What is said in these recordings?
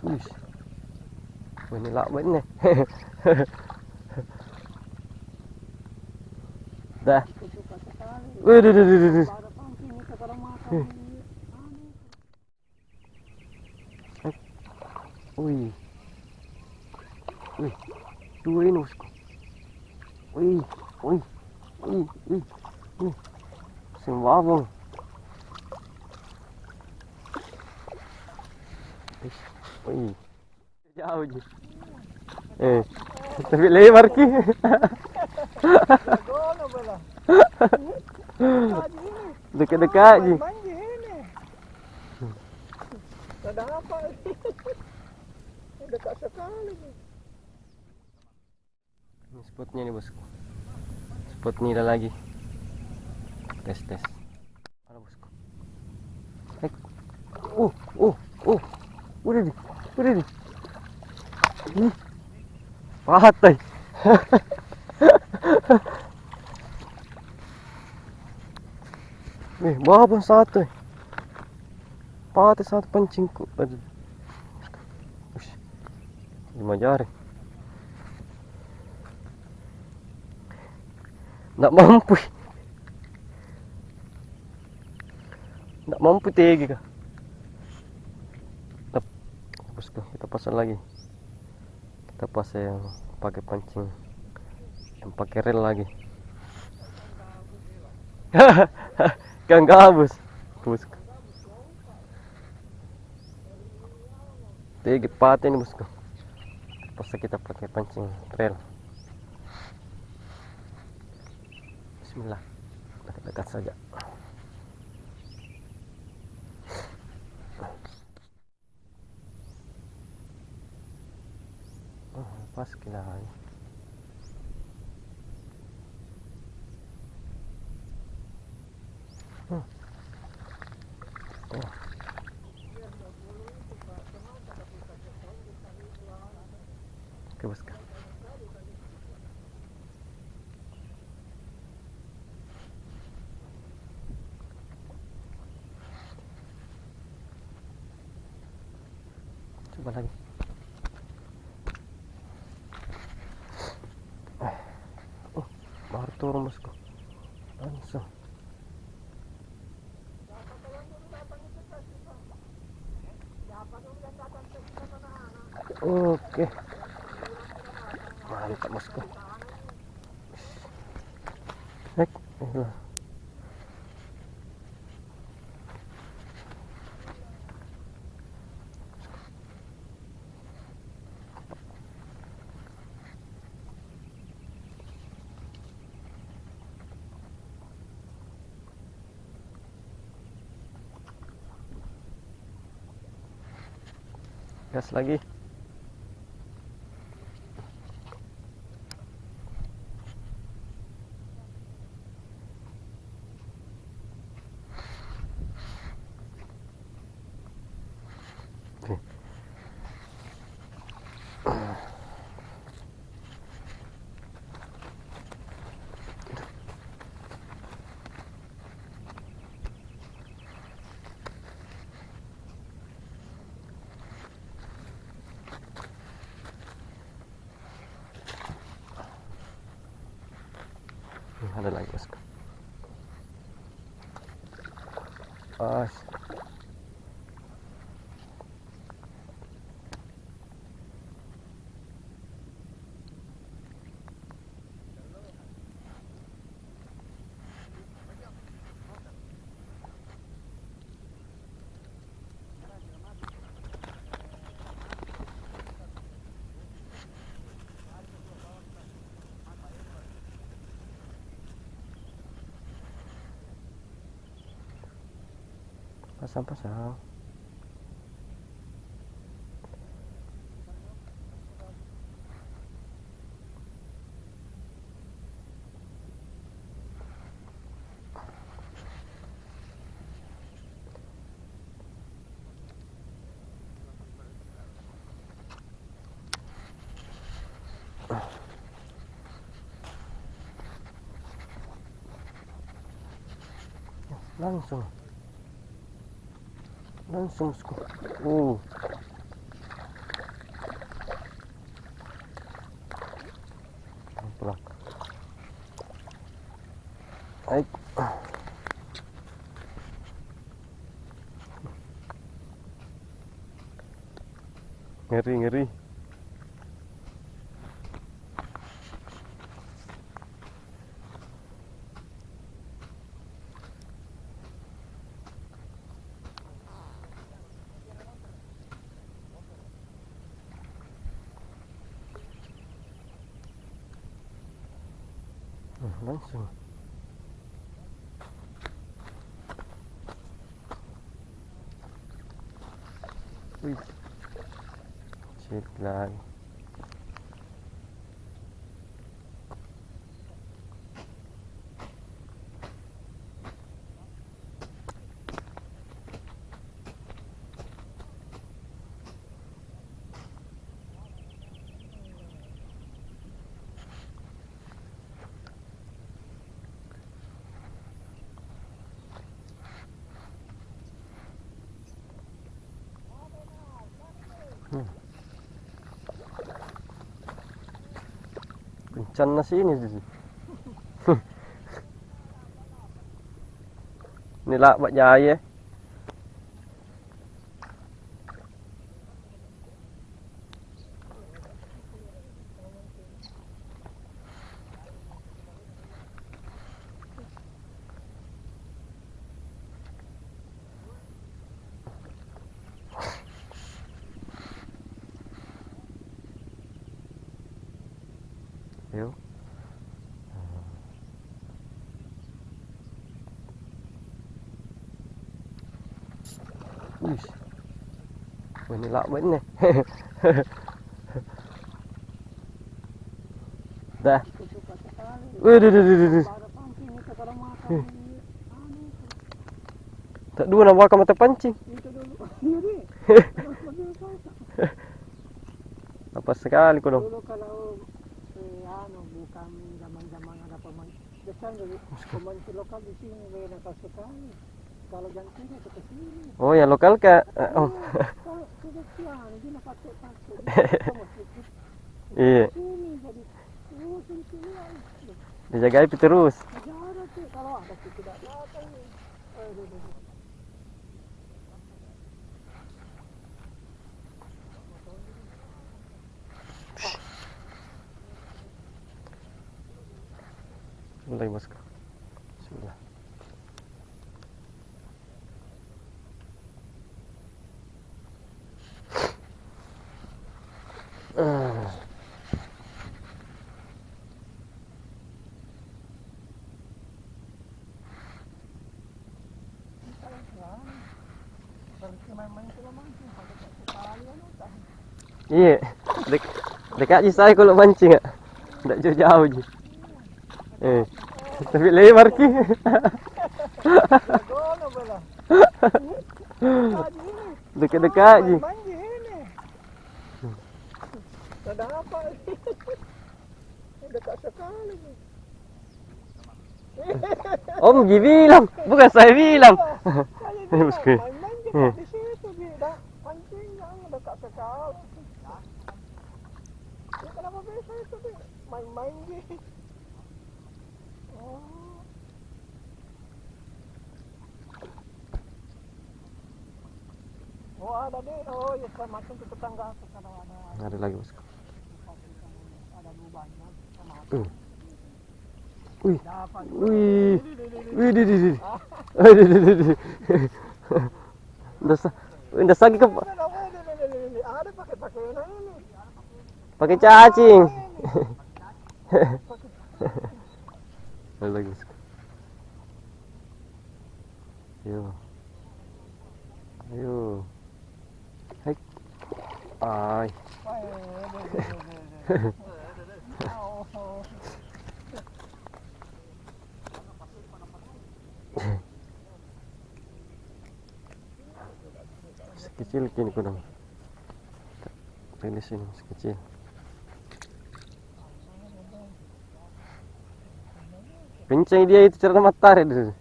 Wih, ini lakban nih. Dah. Suka sekali. Wih, duh, duh, duh, duh. Pada pangki ini sekarang makan. Wih, wih, dua ini bosku. Wih, wih, wih, wih, wih. Sembabong. Wih, jauh je. Tapi lebar ki. Gono bala. Dekat-dekat je. Banjir ini. Ada apa? Dekat sekali. Ini spotnya nih bosku. Spot ini ada lagi. Tes. Mana bosku? Udah di. Patai. Nih, bawah pun satu. Patai satu pancingku. Aduh. Ush. 5 jari. Nggak mampu. Nggak mampu tegi kah? Bosku, kita pasang lagi. Kita pasang yang pakai pancing, yang pakai rel lagi. Kan gabus, bosku. Tegi paten ini bosku. Pasang kita pakai pancing rel. Bismillah, dekat-dekat saja. Pas kilahnya. Oke bosku. Coba lagi. Baru turun bosku. Langsung. Oke. Mantap bosku. Naik. Gas lagi. Ada lagi bosku. Pas. Pasang. Langsung bosku. Ngeri, ngeri. Langsung. Wih. Cek lagi. Kencan na sini sih. Nila buat jaya. Yo. Wih. Wah, ini lak banget nih. Dah. Suka sekali. Wih, duh. Para pancing ini sekarang makan. Anu. Tak dua nak bakar mata pancing. Itu dulu. Iya deh. Apa sekali kau dong? Dulu kalau anu bukan zaman-zaman ada pemancing. Biasanya pemancing lokal di sini mereka sekali. Kalau jantinya ke sini. Oh, yang lokal kah? Oh. Kalau sudah siang, dia nak pakai. Iya. Sini jadi. Oh, sini lah. Dijaga api terus. Negara tuh kalau ada sih tidak datang. Aduh. Mulai bosku. Bismillah. Iya, dekat je saya kalau mancing ah. Tak jauh-jauh je. Tapi lebar ki. Dekat-dekat je. Ada apa? Dekat sekali. Om pergi bilang, bukan saya bilang. Bosku. Main di situ dia pancing yang dekat sekali. Ya, kenapa bisa itu dia main-main gitu? Oh. Oh ada deh, oh ya saya masuk ke tetangga kalau ada. Ada lagi bosku. Ada lubangnya sama. Wih, Dapat. wih, wih. Udah sakit ke Ada pakai ini. pakai cacing. Ada lagi bosku. Yo. Ayo. Hai. Ai. Sekecil kini kudang. Di sini sekecil. Kencang dia itu cerita matahari dulu.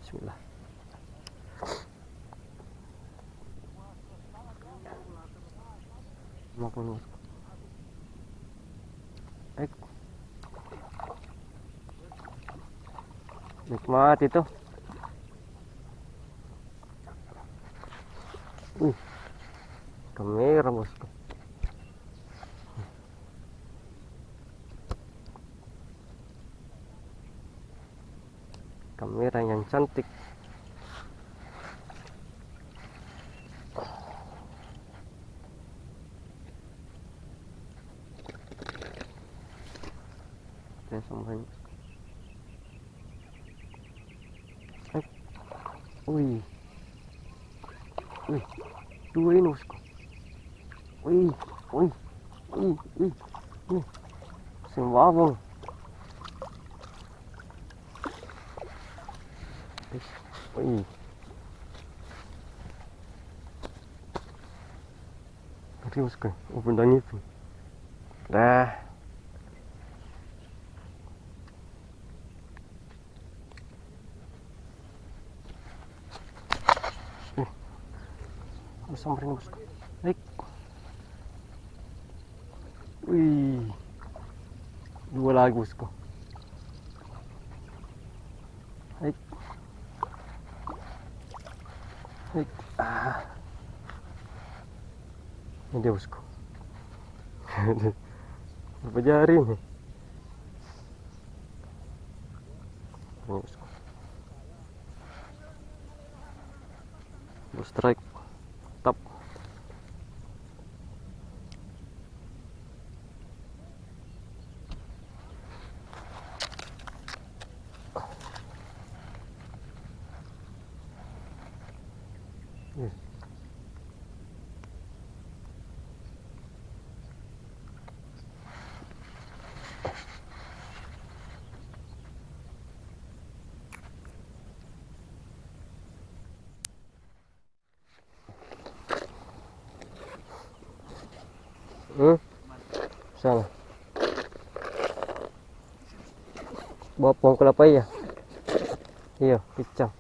Bismillah. Mampun. Nikmat itu. Wih, kamera bosku. Kamera yang cantik. Saya sampai. Wih, wih, dua ini bosku. Wih, wih, wih, wih, wih, sembabong. Wih, tadi bosku, bendang itu. Dah. Samperin bosku. Baik. Wih, dua lagi bosku. Baik. Baik. Ini dia bosku. Berapa jari nih? Ini bosku. Strike. Tap. Yes. Sana. Bawa pohon kelapa ya. Iya, kecang.